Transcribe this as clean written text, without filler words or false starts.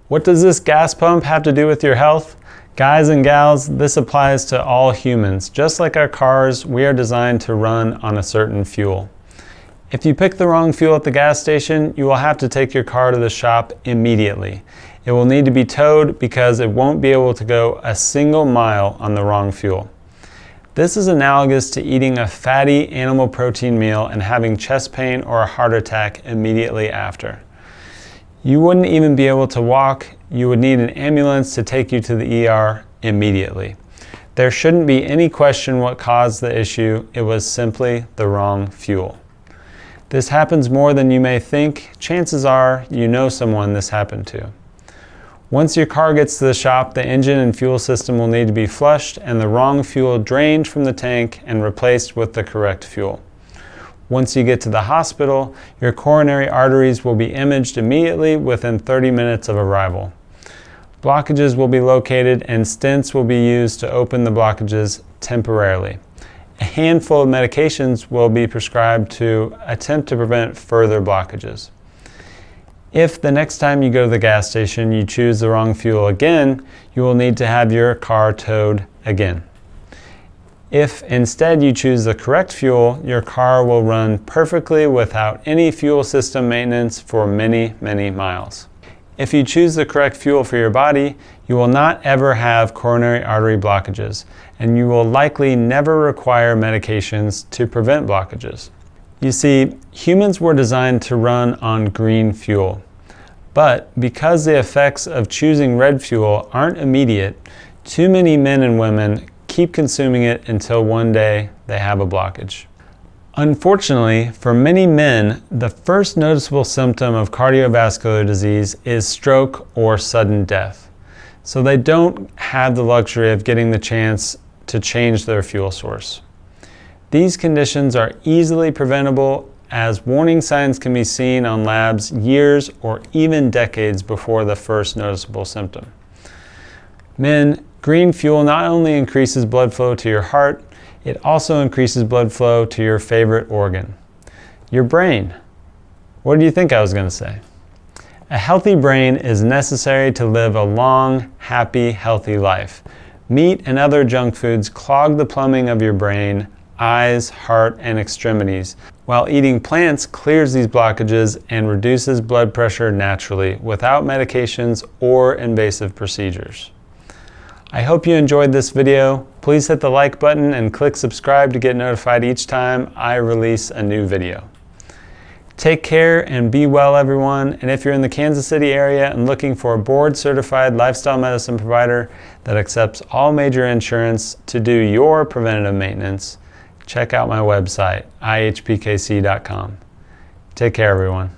What does this gas pump have to do with your health? Guys and gals, this applies to all humans. Just like our cars, we are designed to run on a certain fuel. If you pick the wrong fuel at the gas station, you will have to take your car to the shop immediately. It will need to be towed because it won't be able to go a single mile on the wrong fuel. This is analogous to eating a fatty animal protein meal and having chest pain or a heart attack immediately after. You wouldn't even be able to walk. You would need an ambulance to take you to the ER immediately. There shouldn't be any question what caused the issue. It was simply the wrong fuel. This happens more than you may think. Chances are you know someone this happened to. Once your car gets to the shop, the engine and fuel system will need to be flushed and the wrong fuel drained from the tank and replaced with the correct fuel. Once you get to the hospital, your coronary arteries will be imaged immediately within 30 minutes of arrival. Blockages will be located and stents will be used to open the blockages temporarily. A handful of medications will be prescribed to attempt to prevent further blockages. If the next time you go to the gas station you choose the wrong fuel again, you will need to have your car towed again. If instead you choose the correct fuel, your car will run perfectly without any fuel system maintenance for many, many miles. If you choose the correct fuel for your body, you will not ever have coronary artery blockages, and you will likely never require medications to prevent blockages. You see, humans were designed to run on green fuel, but because the effects of choosing red fuel aren't immediate, too many men and women keep consuming it until one day they have a blockage. Unfortunately, for many men, the first noticeable symptom of cardiovascular disease is stroke or sudden death. So they don't have the luxury of getting the chance to change their fuel source. These conditions are easily preventable as warning signs can be seen on labs years or even decades before the first noticeable symptom. Men, green fuel not only increases blood flow to your heart, it also increases blood flow to your favorite organ, your brain. What do you think I was going to say? A healthy brain is necessary to live a long, happy, healthy life. Meat and other junk foods clog the plumbing of your brain, eyes, heart, and extremities, while eating plants clears these blockages and reduces blood pressure naturally without medications or invasive procedures. I hope you enjoyed this video. Please hit the like button and click subscribe to get notified each time I release a new video. Take care and be well, everyone. And if you're in the Kansas City area and looking for a board-certified lifestyle medicine provider that accepts all major insurance to do your preventative maintenance, check out my website, ihpkc.com. Take care, everyone.